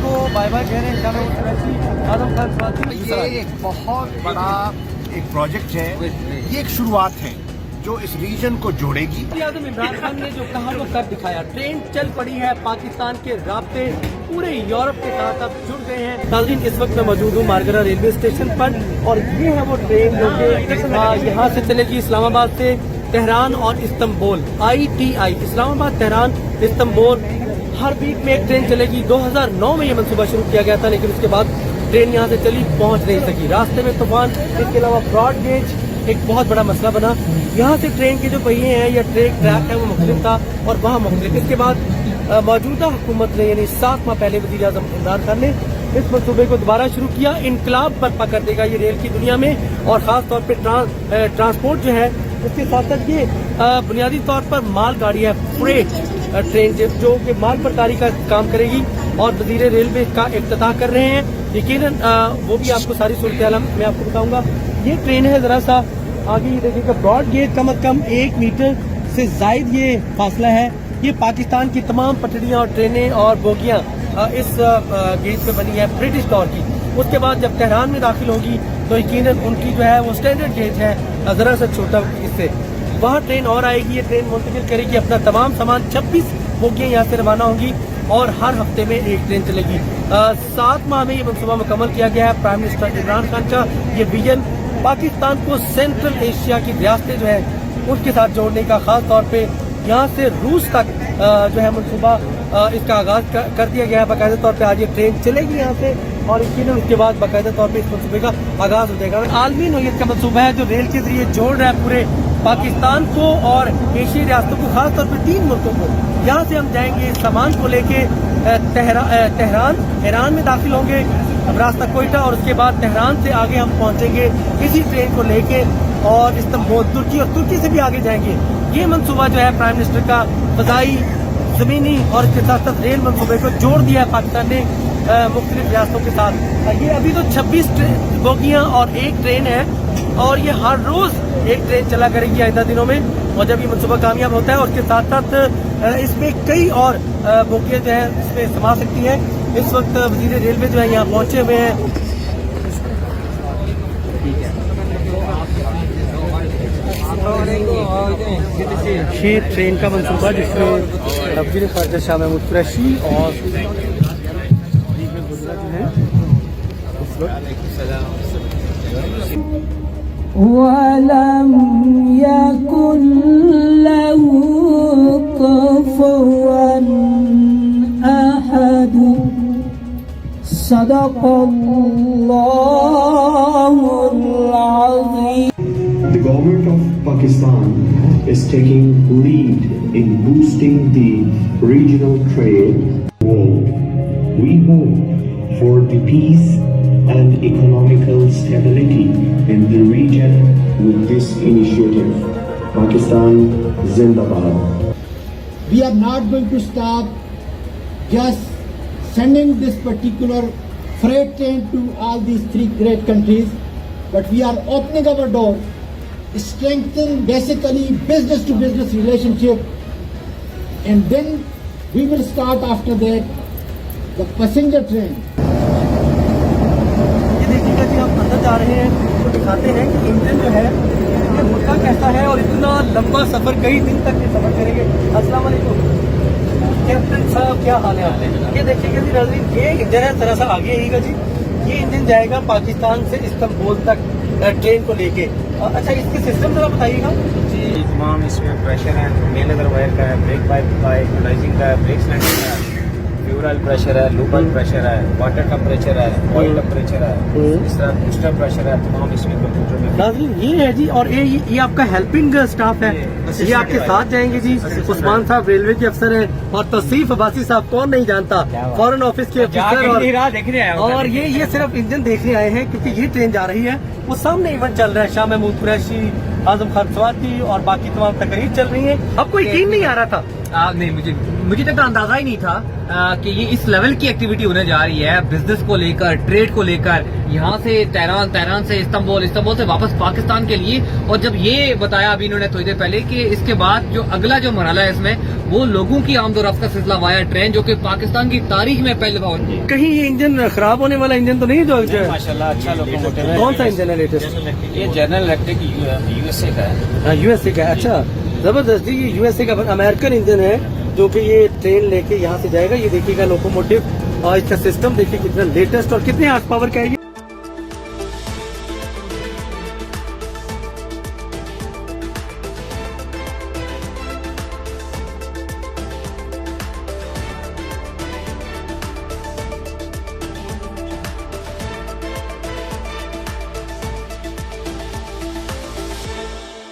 को bye bye कह रहे हैं। आजम खान ये एक बहुत बड़ा एक प्रोजेक्ट है, ये एक शुरुआत है जो इस रीजन को जोड़ेगी। आजम इमरान खान ने जो कहा वो कर दिखाया। ट्रेन चल पड़ी है, पाकिस्तान के राब्ते पूरे यूरोप के साथ अब जुड़ गए हैं। नाज़रीन, इस वक्त मैं मौजूद हूँ मारगरा रेलवे स्टेशन पर और ये है वो ट्रेन जो कि यहाँ से चलेगी इस्लामाबाद से तेहरान और Istanbul. ITI Islamabad Tehran Istanbul हर वीक में एक ट्रेन चलेगी। 2009 में ये मनसूबा शुरू किया गया था, लेकिन उसके बाद ट्रेन यहाँ से चली पहुँच नहीं सकी। रास्ते में तूफान, इसके अलावा ब्रॉड गेज एक बहुत बड़ा मसला बना। यहाँ से ट्रेन के जो पहिए हैं या ट्रैक है वो मुख्तलिफ था और वहाँ मुख्तलिफ। इसके बाद मौजूदा हुकूमत ने यानी 7 माह पहले वज़ीर आज़म इमरान खान ने इस मनसूबे को दोबारा शुरू किया। इनकलाब बर्पा कर देगा ये रेल की दुनिया में और ख़ास तौर पर ट्रांसपोर्ट जो है इसके साथ साथ ये बुनियादी तौर पर माल गाड़ी है, फ्रेट ट्रेन जो कि माल बरकारी का काम करेगी और वज़ीर रेलवे का इफ्तिताह कर रहे हैं। यकीनन वो भी आपको सारी सूरत मैं आपको बताऊंगा। ये ट्रेन है, जरा सा आगे ये देखिएगा, ब्रॉड गेज कम अज कम 1 मीटर से जायद ये फासला है। ये पाकिस्तान की तमाम पटरियां और ट्रेनें और बोगियां इस गेज पे बनी है ब्रिटिश दौर की। उसके बाद जब तेहरान में दाखिल होगी तो यकीनन उनकी जो है वो स्टैंडर्ड गेज है, जरा सा छोटा इससे। वहाँ ट्रेन और आएगी, ये ट्रेन मुंतकिल करेगी अपना तमाम सामान। 26 बोगियां यहाँ से रवाना होंगी और हर हफ्ते में एक ट्रेन चलेगी। 7 माह में ये मनसूबा मुकम्मल किया गया है। प्राइम मिनिस्टर इमरान खान का ये विजन पाकिस्तान को सेंट्रल एशिया की रियासतें जो है उसके साथ जोड़ने का, खास तौर पे यहाँ से रूस तक जो है मनसूबा इसका आगाज कर दिया गया है। बाकायदा तौर पे आज ये ट्रेन चलेगी यहाँ से और उसके बाद बाकायदा तौर पे इस मनसूबे का आगाज हो जाएगा। आलमी नौयत का मनसूबा है जो रेल के जरिए जोड़ रहा है पूरे पाकिस्तान को और एशियाई रियासतों को, खास तौर पे 3 मुल्कों को। यहाँ से हम जाएंगे सामान को लेके तेहरान, ईरान में दाखिल होंगे रास्ता कोयटा और उसके बाद तेहरान से आगे हम पहुंचेंगे इसी ट्रेन को लेके और इस्तांबुल तुर्की और तुर्की से भी आगे जाएंगे। ये मनसूबा जो है प्राइम मिनिस्टर का फजाई, जमीनी और इसके साथ साथ रेल मनसूबे को जोड़ दिया है पाकिस्तान ने मुख्तलिफ रियासतों के साथ। ये अभी तो 26 बोगियां और एक ट्रेन है और ये हर रोज एक ट्रेन चला करेगी आइंदा दिनों में। और जब ये मनसूबा कामयाब होता है और उसके साथ साथ इसमें कई और बोगियां जो है इसमें समा सकती है। इस वक्त वज़ीर रेलवे जो है यहाँ पहुंचे हुए हैं। ये ट्रेन का मनसूबा जिसमें वज़ीर ख़ारजा शाह महमूद कुरैशी और वलम यकुन लहु कुफुवन अहद सदक़ल्लाहुल अज़ीम। The government of Pakistan is taking lead in boosting the regional trade world. We hope for the peace and economical stability in the region with this initiative. Pakistan Zindabad. We are not going to stop just sending this particular freight train to all these 3 great countries, but we are opening our door, strengthen basically business to business relationship, and then we will start after that the passenger train. ये देखिएगा कि हम अंदर जा रहे हैं तो दिखाते हैं कि इंजन जो है ये होता कैसा है और इतना लंबा सफर कई दिन तक ये सफर करेंगे। अस्सलाम वालेकुम कैप्टन साहब, क्या हाल है आपने? ये देखिएगा जी नाज़रीन, ये इंजन है, जरा सा आगे आइएगा जी। ये इंजन जाएगा पाकिस्तान से इस्तांबुल तक ट्रेन को लेके। अच्छा, इसके सिस्टम जरा बताइएगा जी। तमाम इसमें प्रेशर है, मेल अगर वायर का है, ब्रेक पाइप का है, इक्वलाइजिंग का है, ब्रेक सिलेंडर का है, फ्यूल ऑयल प्रेशर है, लूबल प्रेशर है, वाटर टेम्परेचर है, ऑयल टेम्परेचर है, इस तरह बूस्टर प्रेशर है, तमाम इसमें कंप्यूटर में। नाज़रीन ये है जी, और ये आपका हेल्पिंग स्टाफ है, ये आपके साथ जाएंगे जी। उस्मान साहब रेलवे के अफसर हैं और तौसीफ अब्बासी साहब कौन नहीं जानता, फॉरेन ऑफिस के अफसर, और ये सिर्फ इंजन देखने आए हैं क्योंकि ये ट्रेन जा रही है। वो सामने इवेंट चल रहा है, शाह महमूद कुरैशी, आजम खान स्वाति और बाकी तमाम तकरीर चल रही है। आपको यकीन नहीं आ रहा था नहीं, मुझे तक तो अंदाजा ही नहीं था कि ये इस लेवल की एक्टिविटी होने जा रही है, बिजनेस को लेकर, ट्रेड को लेकर, यहाँ से तेहरान से इस्तांबुल से वापस पाकिस्तान के लिए। और जब ये बताया अभी इन्होंने थोड़ी देर पहले कि इसके बाद जो अगला जो मरहला है इसमें वो लोगों की आमदोरफ्त का सिलसिला वाया ट्रेन, जो कि पाकिस्तान की तारीख में पहले दफा होगी। कहीं ये इंजन खराब होने वाला इंजन तो नहीं जो माशाल्लाह अच्छा लोकोमोटिव है। कौन सा इंजन है लेटेस्ट? ये जनरल इलेक्ट्रिक यूएसए का है। यूएसए का। अच्छा, जबरदस्त जी। ये यूएसए का अमेरिकन इंजन है जो कि ये ट्रेन लेके यहाँ से जाएगा। ये देखिएगा लोकोमोटिव और इसका सिस्टम देखिए कितना लेटेस्ट और कितने हार्स पावर का है ये?